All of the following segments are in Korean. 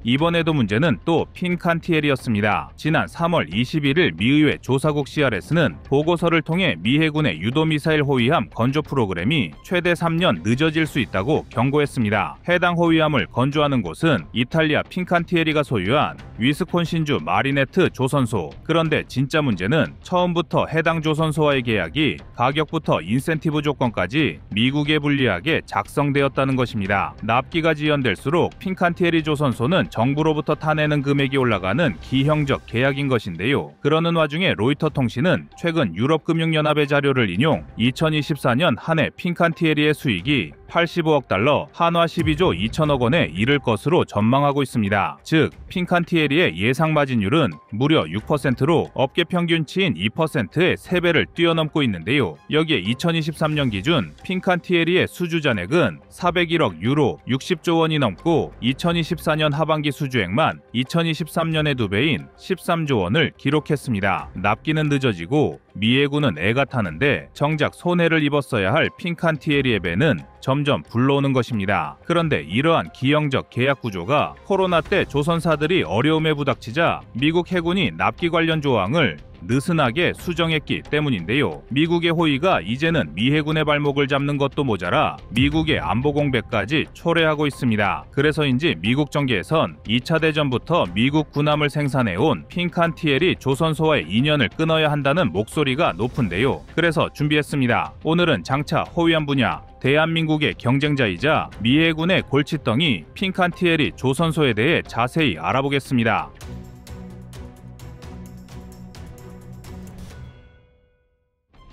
이번에도 문제는 또 핀칸티엘이었습니다. 지난 3월 21일 미의회 조사국 CRS는 보고서를 통해 미 해군의 유도미사일 호위함 건조 프로그램이 최대 3년 늦어질 수 있다고 경고했습니다. 해당 호위함을 건조하는 곳은 이탈리아 핀칸티에리가 소유한 위스콘신주 마리네트 조선소. 그런데 진짜 문제는 처음부터 해당 조선소와의 계약이 가격부터 인센티브 조건까지 미국에 불리하게 작성되었다는 것입니다. 납기가 지연될수록 핀칸티에리 조선소는 정부로부터 타내는 금액이 올라가는 기형적 계약인 것인데요. 그러는 와중에 로이터 통신은 최근 유럽금융연합의 자료를 인용 2024년 한 해 핀칸티에리의 수익이 85억 달러, 한화 12조 2천억 원에 이를 것으로 전망하고 있습니다. 즉, 핀칸티에리의 예상 마진율은 무려 6%로 업계 평균치인 2%의 3배를 뛰어넘고 있는데요. 여기에 2023년 기준 핀칸티에리의 수주 잔액은 401억 유로, 60조 원이 넘고 2024년 하반기 수주액만 2023년의 2배인 13조 원을 기록했습니다. 납기는 늦어지고 미 해군은 애가 타는데 정작 손해를 입었어야 할 핀칸티에리의 배는 점점 불러오는 것입니다. 그런데 이러한 기형적 계약 구조가 코로나 때 조선사들이 어려움에 부닥치자 미국 해군이 납기 관련 조항을 느슨하게 수정했기 때문인데요. 미국의 호의가 이제는 미 해군의 발목을 잡는 것도 모자라 미국의 안보 공백까지 초래하고 있습니다. 그래서인지 미국 정계에선 2차 대전부터 미국 군함을 생산해온 핀칸티에리 조선소와의 인연을 끊어야 한다는 목소리가 높은데요. 그래서 준비했습니다. 오늘은 장차 호위함 분야 대한민국의 경쟁자이자 미 해군의 골칫덩이 핀칸티에리 조선소에 대해 자세히 알아보겠습니다.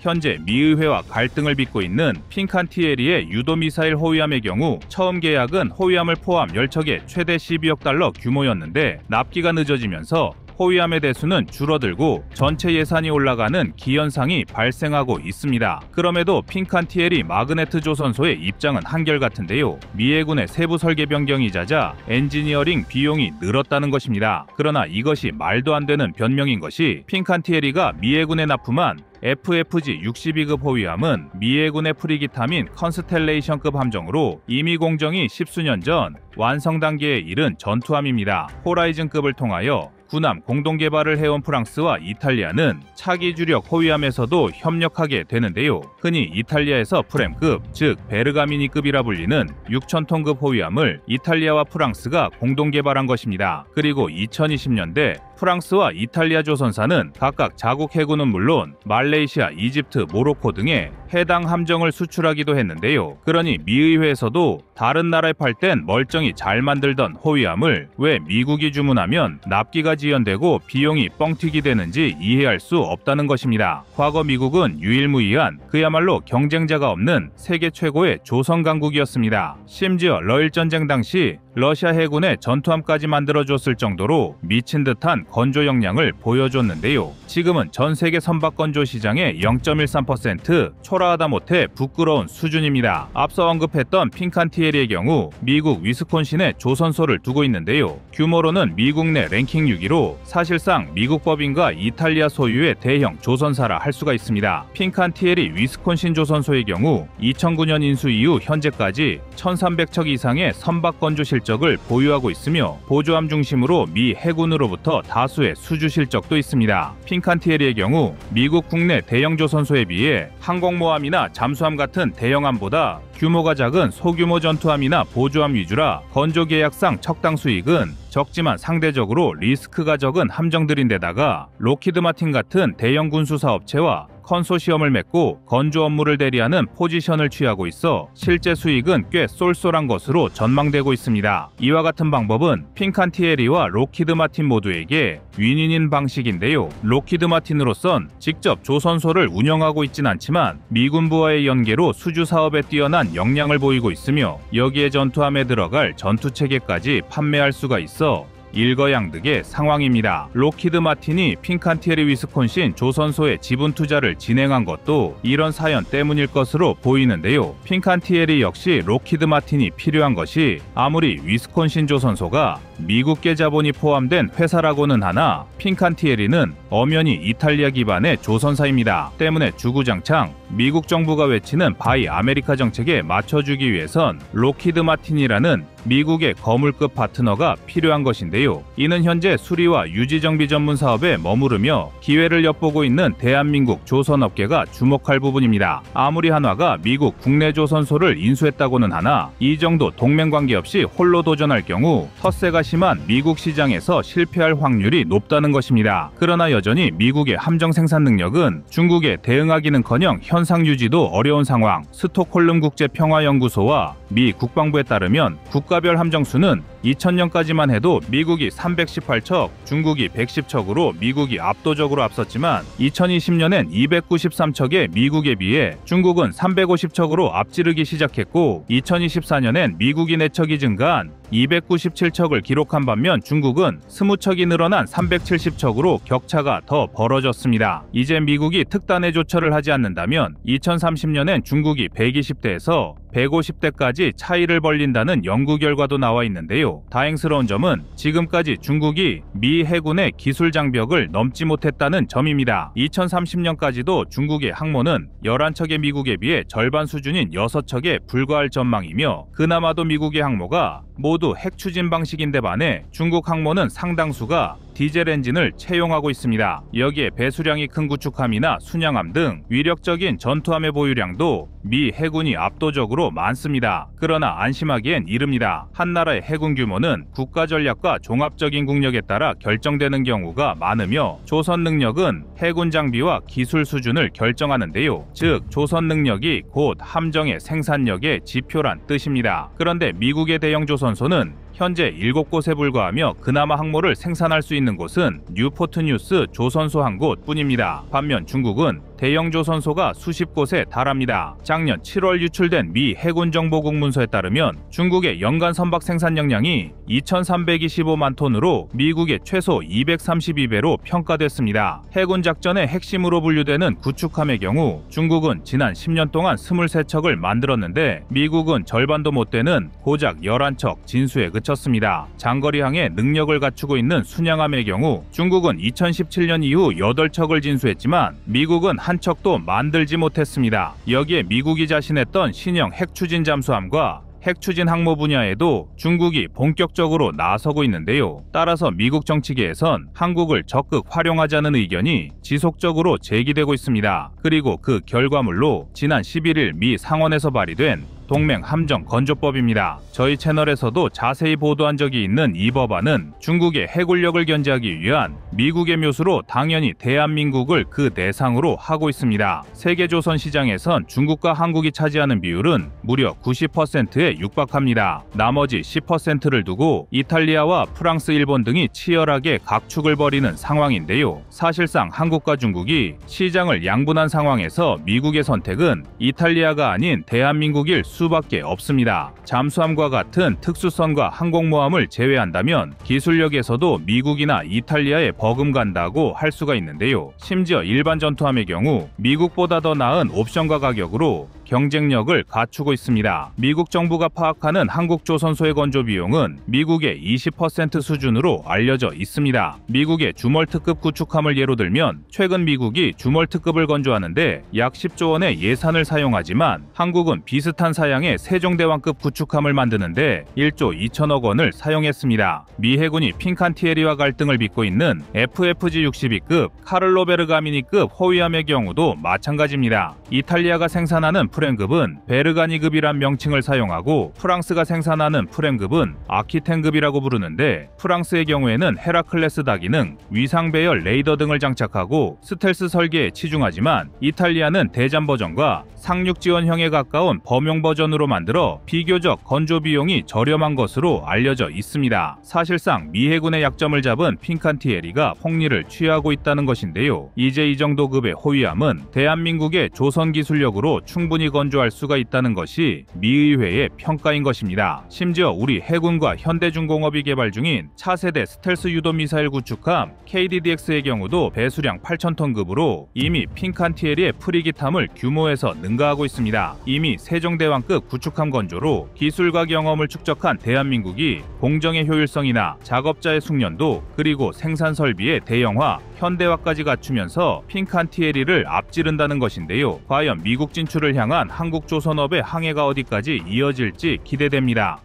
현재 미의회와 갈등을 빚고 있는 핀칸티에리의 유도미사일 호위함의 경우 처음 계약은 호위함을 포함 10척에 최대 12억 달러 규모였는데 납기가 늦어지면서 호위함의 대수는 줄어들고 전체 예산이 올라가는 기현상이 발생하고 있습니다. 그럼에도 핀칸티에리 마그네트 조선소의 입장은 한결같은데요. 미 해군의 세부 설계 변경이 잦아 엔지니어링 비용이 늘었다는 것입니다. 그러나 이것이 말도 안 되는 변명인 것이 핀칸티에리가 미 해군에 납품한 FFG 62급 호위함은 미 해군의 프리기타민 컨스텔레이션급 함정으로 이미 공정이 10수년 전 완성 단계에 이른 전투함입니다. 호라이즌급을 통하여 군함 공동 개발을 해온 프랑스와 이탈리아는 차기 주력 호위함에서도 협력하게 되는데요. 흔히 이탈리아에서 프렘급, 즉 베르가미니급이라 불리는 6,000톤급 호위함을 이탈리아와 프랑스가 공동 개발한 것입니다. 그리고 2020년대 프랑스와 이탈리아 조선사는 각각 자국 해군은 물론 말레이시아, 이집트, 모로코 등에 해당 함정을 수출하기도 했는데요. 그러니 미의회에서도 다른 나라에 팔 땐 멀쩡히 잘 만들던 호위함을 왜 미국이 주문하면 납기가 지연되고 비용이 뻥튀기 되는지 이해할 수 없다는 것입니다. 과거 미국은 유일무이한 그야말로 경쟁자가 없는 세계 최고의 조선 강국이었습니다. 심지어 러일전쟁 당시 러시아 해군의 전투함까지 만들어줬을 정도로 미친 듯한 건조 역량을 보여줬는데요. 지금은 전 세계 선박 건조 시장의 0.13%, 초라하다 못해 부끄러운 수준입니다. 앞서 언급했던 핀칸티에리의 경우 미국 위스콘신에 조선소를 두고 있는데요. 규모로는 미국 내 랭킹 6위로 사실상 미국 법인과 이탈리아 소유의 대형 조선사라 할 수가 있습니다. 핀칸티에리 위스콘신 조선소의 경우 2009년 인수 이후 현재까지 1,300척 이상의 선박 건조 실적을 보유하고 있으며 보조함 중심으로 미 해군으로부터 다수의 수주 실적도 있습니다. 핀칸티에리의 경우 미국 국내 대형 조선소에 비해 항공모함이나 잠수함 같은 대형함보다 규모가 작은 소규모 전투함이나 보조함 위주라 건조 계약상 척당 수익은 적지만 상대적으로 리스크가 적은 함정들인데다가 로키드 마틴 같은 대형 군수사 업체와 컨소시엄을 맺고 건조 업무를 대리하는 포지션을 취하고 있어 실제 수익은 꽤 쏠쏠한 것으로 전망되고 있습니다. 이와 같은 방법은 핀칸티에리와 로키드 마틴 모두에게 윈윈인 방식인데요. 로키드 마틴으로선 직접 조선소를 운영하고 있진 않지만 미군부와의 연계로 수주 사업에 뛰어난 역량을 보이고 있으며 여기에 전투함에 들어갈 전투체계까지 판매할 수가 있어 일거양득의 상황입니다. 로키드 마틴이 핀칸티에리 위스콘신 조선소의 지분 투자를 진행한 것도 이런 사연 때문일 것으로 보이는데요. 핀칸티에리 역시 로키드 마틴이 필요한 것이 아무리 위스콘신 조선소가 미국계 자본이 포함된 회사라고는 하나 핀칸티에리는 엄연히 이탈리아 기반의 조선사입니다. 때문에 주구장창 미국 정부가 외치는 바이 아메리카 정책에 맞춰주기 위해선 록히드 마틴이라는 미국의 거물급 파트너가 필요한 것인데요. 이는 현재 수리와 유지 정비 전문 사업에 머무르며 기회를 엿보고 있는 대한민국 조선업계가 주목할 부분입니다. 아무리 한화가 미국 국내 조선소를 인수했다고는 하나 이 정도 동맹 관계 없이 홀로 도전할 경우 텃세가 심한 미국 시장에서 실패할 확률이 높다는 것입니다. 그러나 여전히 미국의 함정 생산 능력은 중국에 대응하기는커녕 현상 유지도 어려운 상황. 스톡홀름 국제평화연구소와 미 국방부에 따르면 국가별 함정수는 2000년까지만 해도 미국이 318척, 중국이 110척으로 미국이 압도적으로 앞섰지만 2020년엔 293척의 미국에 비해 중국은 350척으로 앞지르기 시작했고 2024년엔 미국이 4척이 증가한 297척을 기록한 반면 중국은 20척이 늘어난 370척으로 격차가 더 벌어졌습니다. 이제 미국이 특단의 조처를 하지 않는다면 2030년엔 중국이 120대에서 150대까지 차이를 벌린다는 연구 결과도 나와 있는데요. 다행스러운 점은 지금까지 중국이 미 해군의 기술 장벽을 넘지 못했다는 점입니다. 2030년까지도 중국의 항모는 11척의 미국에 비해 절반 수준인 6척에 불과할 전망이며 그나마도 미국의 항모가 모두 핵 추진 방식인데 반해 중국 항모는 상당수가 디젤 엔진을 채용하고 있습니다. 여기에 배수량이 큰 구축함이나 순양함 등 위력적인 전투함의 보유량도 미 해군이 압도적으로 많습니다. 그러나 안심하기엔 이릅니다. 한 나라의 해군 규모는 국가 전략과 종합적인 국력에 따라 결정되는 경우가 많으며 조선 능력은 해군 장비와 기술 수준을 결정하는데요. 즉 조선 능력이 곧 함정의 생산력의 지표란 뜻입니다. 그런데 미국의 대형 조선소는 현재 7곳에 불과하며 그나마 항모를 생산할 수 있는 곳은 뉴포트 뉴스 조선소 한 곳뿐입니다. 반면 중국은 대형 조선소가 수십 곳에 달합니다. 작년 7월 유출된 미 해군정보국 문서에 따르면 중국의 연간 선박 생산 역량이 2,325만 톤으로 미국의 최소 232배로 평가됐습니다. 해군 작전의 핵심으로 분류되는 구축함의 경우 중국은 지난 10년 동안 23척을 만들었는데 미국은 절반도 못 되는 고작 11척 진수에 그쳤습니다. 장거리항의 능력을 갖추고 있는 순양함의 경우 중국은 2017년 이후 8척을 진수했지만 미국은 한 척도 만들지 못했습니다. 여기에 미국이 자신했던 신형 핵추진 잠수함과 핵추진 항모 분야에도 중국이 본격적으로 나서고 있는데요. 따라서 미국 정치계에선 한국을 적극 활용하자는 의견이 지속적으로 제기되고 있습니다. 그리고 그 결과물로 지난 11일 미 상원에서 발의된 동맹 함정 건조법입니다. 저희 채널에서도 자세히 보도한 적이 있는 이 법안은 중국의 해군력을 견제하기 위한 미국의 묘수로 당연히 대한민국을 그 대상으로 하고 있습니다. 세계 조선 시장에선 중국과 한국이 차지하는 비율은 무려 90%에 육박합니다. 나머지 10%를 두고 이탈리아와 프랑스, 일본 등이 치열하게 각축을 벌이는 상황인데요. 사실상 한국과 중국이 시장을 양분한 상황에서 미국의 선택은 이탈리아가 아닌 대한민국일 수밖에 없습니다. 잠수함과 같은 특수선과 항공모함을 제외한다면 기술력에서도 미국이나 이탈리아에 버금간다고 할 수가 있는데요. 심지어 일반 전투함의 경우 미국보다 더 나은 옵션과 가격으로 경쟁력을 갖추고 있습니다. 미국 정부가 파악하는 한국 조선소의 건조 비용은 미국의 20% 수준으로 알려져 있습니다. 미국의 주멀특급 구축함을 예로 들면 최근 미국이 주멀특급을 건조하는데 약 10조 원의 예산을 사용하지만 한국은 비슷한 사양의 세종대왕급 구축함을 만드는데 1조 2천억 원을 사용했습니다. 미 해군이 핀칸티에리와 갈등을 빚고 있는 FFG-62급 카를로 베르가미니급 호위함의 경우도 마찬가지입니다. 이탈리아가 생산하는 프렘급은 베르가니급이란 명칭을 사용하고 프랑스가 생산하는 프렘급은 아키텐급이라고 부르는데 프랑스의 경우에는 헤라클레스 다기능, 위상 배열 레이더 등을 장착하고 스텔스 설계에 치중하지만 이탈리아는 대잠 버전과 상륙 지원형에 가까운 범용 버전으로 만들어 비교적 건조 비용이 저렴한 것으로 알려져 있습니다. 사실상 미 해군의 약점을 잡은 핀칸티에리가 폭리를 취하고 있다는 것인데요. 이제 이 정도 급의 호위함은 대한민국의 조선 기술력으로 충분히 건조할 수가 있다는 것이 미의회의 평가인 것입니다. 심지어 우리 해군과 현대중공업이 개발 중인 차세대 스텔스 유도 미사일 구축함 KDDX의 경우도 배수량 8,000톤급으로 이미 핀칸티에리의 프리기탐을 규모에서 능가하고 있습니다. 이미 세종대왕급 최상급 구축함 건조로 기술과 경험을 축적한 대한민국이 공정의 효율성이나 작업자의 숙련도 그리고 생산 설비의 대형화, 현대화까지 갖추면서 핑칸티에리를 앞지른다는 것인데요. 과연 미국 진출을 향한 한국 조선업의 항해가 어디까지 이어질지 기대됩니다.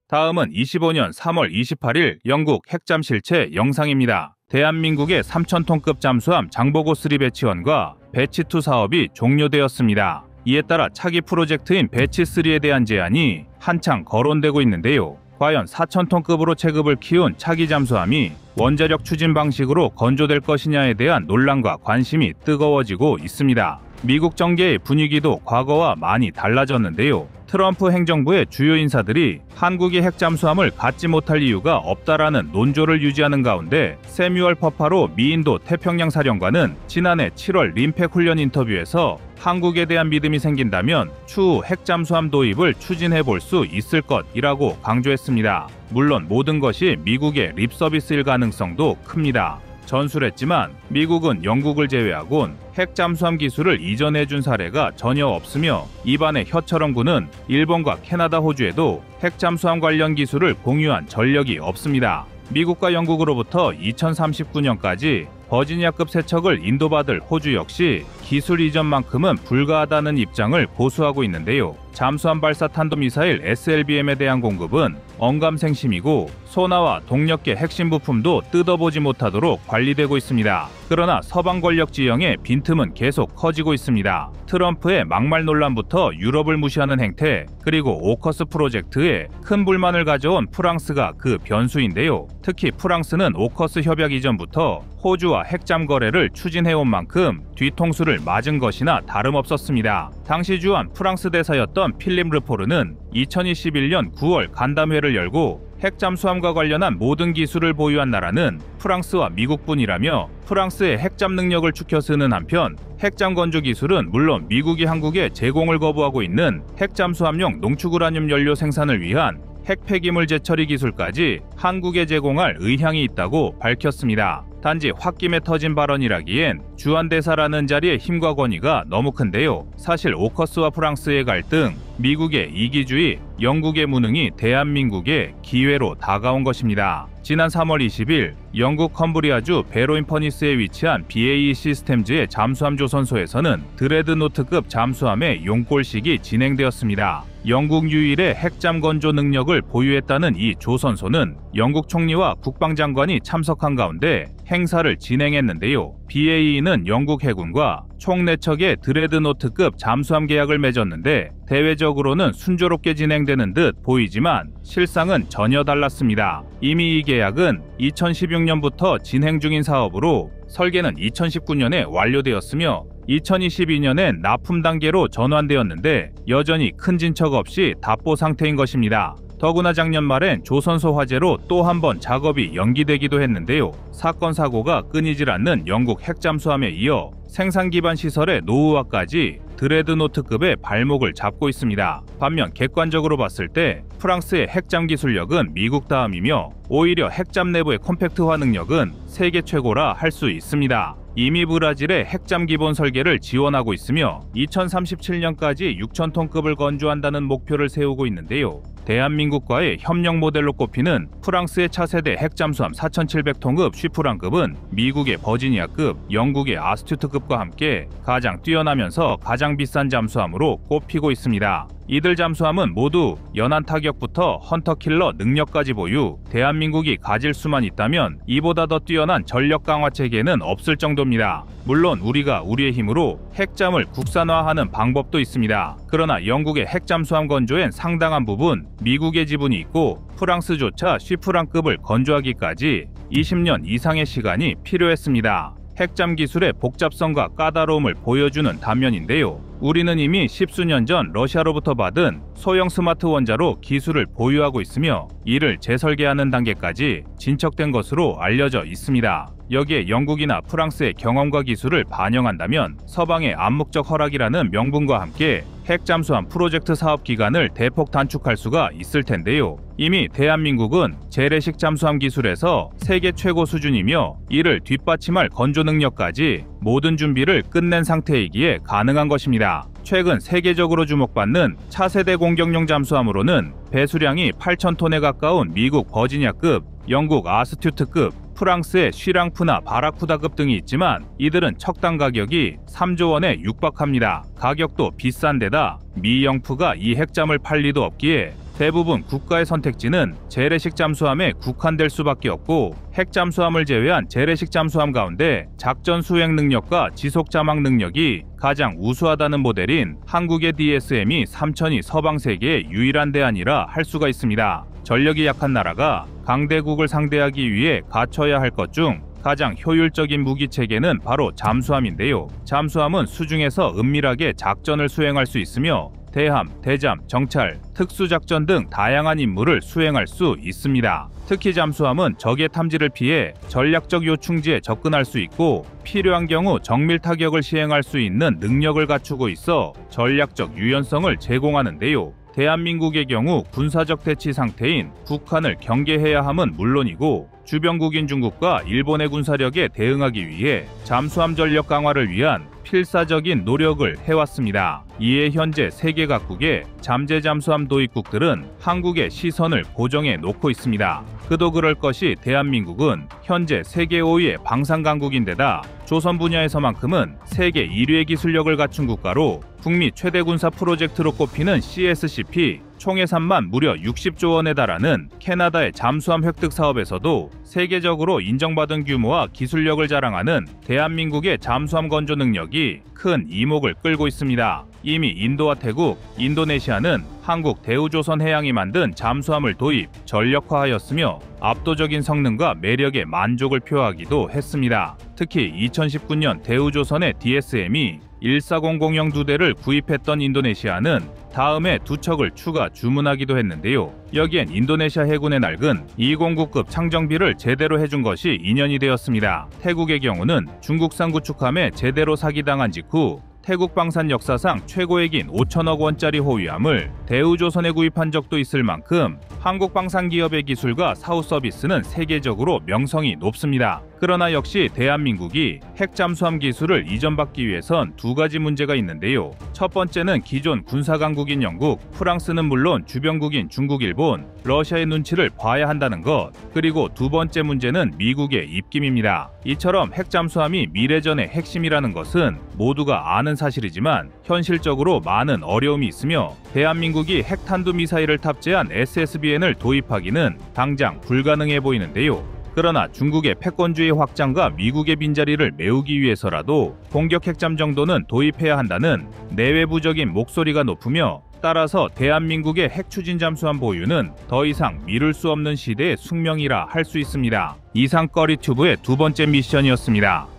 다음은 25년 3월 28일 영국 핵잠 실체 영상입니다. 대한민국의 3,000톤급 잠수함 장보고3 배치원과 배치2 사업이 종료되었습니다. 이에 따라 차기 프로젝트인 배치3에 대한 제안이 한창 거론되고 있는데요. 과연 4,000톤급으로 체급을 키운 차기 잠수함이 원자력 추진 방식으로 건조될 것이냐에 대한 논란과 관심이 뜨거워지고 있습니다. 미국 정계의 분위기도 과거와 많이 달라졌는데요. 트럼프 행정부의 주요 인사들이 한국이 핵잠수함을 갖지 못할 이유가 없다라는 논조를 유지하는 가운데 세뮤얼 퍼파로 미인도 태평양 사령관은 지난해 7월 림팩 훈련 인터뷰에서 한국에 대한 믿음이 생긴다면 추후 핵잠수함 도입을 추진해 볼 수 있을 것이라고 강조했습니다. 물론 모든 것이 미국의 립서비스일 가능성도 큽니다. 전술했지만 미국은 영국을 제외하곤 핵잠수함 기술을 이전해준 사례가 전혀 없으며 입안에 혀처럼 구는 일본과 캐나다, 호주에도 핵잠수함 관련 기술을 공유한 전력이 없습니다. 미국과 영국으로부터 2039년까지 버지니아급 세척을 인도받을 호주 역시 기술 이전만큼은 불가하다는 입장을 고수하고 있는데요. 잠수함 발사 탄도미사일 SLBM에 대한 공급은 언감생심이고 소나와 동력계 핵심 부품도 뜯어보지 못하도록 관리되고 있습니다. 그러나 서방 권력 지형의 빈틈은 계속 커지고 있습니다. 트럼프의 막말 논란부터 유럽을 무시하는 행태, 그리고 오커스 프로젝트에 큰 불만을 가져온 프랑스가 그 변수인데요. 특히 프랑스는 오커스 협약 이전부터 호주와 핵잠 거래를 추진해온 만큼 뒤통수를 맞은 것이나 다름없었습니다. 당시 주한 프랑스 대사였던 필립 르포르는 2021년 9월 간담회를 열고 핵잠수함과 관련한 모든 기술을 보유한 나라는 프랑스와 미국뿐이라며 프랑스의 핵잠 능력을 추켜 쓰는 한편 핵잠 건조 기술은 물론 미국이 한국에 제공을 거부하고 있는 핵잠수함용 농축우라늄 연료 생산을 위한 핵폐기물 재처리 기술까지 한국에 제공할 의향이 있다고 밝혔습니다. 단지 홧김에 터진 발언이라기엔 주한 대사라는 자리의 힘과 권위가 너무 큰데요. 사실 오커스와 프랑스의 갈등, 미국의 이기주의, 영국의 무능이 대한민국의 기회로 다가온 것입니다. 지난 3월 20일 영국 컴브리아주 베로인퍼니스에 위치한 BAE 시스템즈의 잠수함 조선소에서는 드레드노트급 잠수함의 용골식이 진행되었습니다. 영국 유일의 핵잠 건조 능력을 보유했다는 이 조선소는 영국 총리와 국방장관이 참석한 가운데 행사를 진행했는데요. BAE는 영국 해군과 총 4척의 드레드노트급 잠수함 계약을 맺었는데 대외적으로는 순조롭게 진행되는 듯 보이지만 실상은 전혀 달랐습니다. 이미 이 계약은 2016년부터 진행 중인 사업으로 설계는 2019년에 완료되었으며 2022년엔 납품 단계로 전환되었는데 여전히 큰 진척 없이 답보 상태인 것입니다. 더구나 작년 말엔 조선소 화재로 또 한 번 작업이 연기되기도 했는데요. 사건 사고가 끊이질 않는 영국 핵잠수함에 이어 생산 기반 시설의 노후화까지 드레드노트급의 발목을 잡고 있습니다. 반면 객관적으로 봤을 때 프랑스의 핵잠 기술력은 미국 다음이며 오히려 핵잠 내부의 컴팩트화 능력은 세계 최고라 할 수 있습니다. 이미 브라질의 핵잠 기본 설계를 지원하고 있으며 2037년까지 6,000톤급을 건조한다는 목표를 세우고 있는데요. 대한민국과의 협력 모델로 꼽히는 프랑스의 차세대 핵잠수함 4,700톤급 쉬프랑급은 미국의 버지니아급, 영국의 아스튜트급과 함께 가장 뛰어나면서 가장 비싼 잠수함으로 꼽히고 있습니다. 이들 잠수함은 모두 연안 타격부터 헌터킬러 능력까지 보유, 대한민국이 가질 수만 있다면 이보다 더 뛰어난 전력 강화 체계는 없을 정도입니다. 물론 우리가 우리의 힘으로 핵잠을 국산화하는 방법도 있습니다. 그러나 영국의 핵잠수함 건조엔 상당한 부분 미국의 지분이 있고 프랑스조차 쉬프랑급을 건조하기까지 20년 이상의 시간이 필요했습니다. 핵잠 기술의 복잡성과 까다로움을 보여주는 단면인데요. 우리는 이미 십수년 전 러시아로부터 받은 소형 스마트 원자로 기술을 보유하고 있으며 이를 재설계하는 단계까지 진척된 것으로 알려져 있습니다. 여기에 영국이나 프랑스의 경험과 기술을 반영한다면 서방의 암묵적 허락이라는 명분과 함께 핵잠수함 프로젝트 사업 기간을 대폭 단축할 수가 있을 텐데요. 이미 대한민국은 재래식 잠수함 기술에서 세계 최고 수준이며 이를 뒷받침할 건조 능력까지 모든 준비를 끝낸 상태이기에 가능한 것입니다. 최근 세계적으로 주목받는 차세대 공격용 잠수함으로는 배수량이 8,000톤에 가까운 미국 버지니아급, 영국 아스튜트급, 프랑스의 쉬랑프나 바라쿠다급 등이 있지만 이들은 척당 가격이 3조 원에 육박합니다. 가격도 비싼 데다 미 영프가 이 핵잠을 팔 리도 없기에 대부분 국가의 선택지는 재래식 잠수함에 국한될 수밖에 없고, 핵잠수함을 제외한 재래식 잠수함 가운데 작전 수행 능력과 지속 자막 능력이 가장 우수하다는 모델인 한국의 DSM이 3002 서방 세계의 유일한 대안이라 할 수가 있습니다. 전력이 약한 나라가 강대국을 상대하기 위해 갖춰야 할 것 중 가장 효율적인 무기 체계는 바로 잠수함인데요. 잠수함은 수중에서 은밀하게 작전을 수행할 수 있으며 대함, 대잠, 정찰, 특수작전 등 다양한 임무를 수행할 수 있습니다. 특히 잠수함은 적의 탐지를 피해 전략적 요충지에 접근할 수 있고 필요한 경우 정밀 타격을 시행할 수 있는 능력을 갖추고 있어 전략적 유연성을 제공하는데요. 대한민국의 경우 군사적 대치 상태인 북한을 경계해야 함은 물론이고 주변국인 중국과 일본의 군사력에 대응하기 위해 잠수함 전력 강화를 위한 필사적인 노력을 해왔습니다. 이에 현재 세계 각국의 잠재 잠수함 도입국들은 한국의 시선을 고정해 놓고 있습니다. 그도 그럴 것이 대한민국은 현재 세계 5위의 방산 강국인데다 조선 분야에서만큼은 세계 1위의 기술력을 갖춘 국가로 북미 최대 군사 프로젝트로 꼽히는 CSCP 총 예산만 무려 60조 원에 달하는 캐나다의 잠수함 획득 사업에서도 세계적으로 인정받은 규모와 기술력을 자랑하는 대한민국의 잠수함 건조 능력이 큰 이목을 끌고 있습니다. 이미 인도와 태국, 인도네시아는 한국 대우조선해양이 만든 잠수함을 도입, 전력화하였으며 압도적인 성능과 매력에 만족을 표하기도 했습니다. 특히 2019년 대우조선의 DSM이 14000형 2대를 구입했던 인도네시아는 다음에 2척을 추가 주문하기도 했는데요. 여기엔 인도네시아 해군의 낡은 209급 창정비를 제대로 해준 것이 인연이 되었습니다. 태국의 경우는 중국산 구축함에 제대로 사기당한 직후 태국 방산 역사상 최고액인 5천억 원짜리 호위함을 대우조선에 구입한 적도 있을 만큼 한국 방산 기업의 기술과 사후 서비스는 세계적으로 명성이 높습니다. 그러나 역시 대한민국이 핵잠수함 기술을 이전받기 위해선 두 가지 문제가 있는데요. 첫 번째는 기존 군사강국인 영국, 프랑스는 물론 주변국인 중국, 일본, 러시아의 눈치를 봐야 한다는 것, 그리고 두 번째 문제는 미국의 입김입니다. 이처럼 핵잠수함이 미래전의 핵심이라는 것은 모두가 아는 사실이지만 현실적으로 많은 어려움이 있으며 대한민국이 핵탄두 미사일을 탑재한 SSBN을 도입하기는 당장 불가능해 보이는데요. 그러나 중국의 패권주의 확장과 미국의 빈자리를 메우기 위해서라도 공격 핵잠 정도는 도입해야 한다는 내외부적인 목소리가 높으며, 따라서 대한민국의 핵추진 잠수함 보유는 더 이상 미룰 수 없는 시대의 숙명이라 할 수 있습니다. 이상 꺼리튜브의 두 번째 미션이었습니다.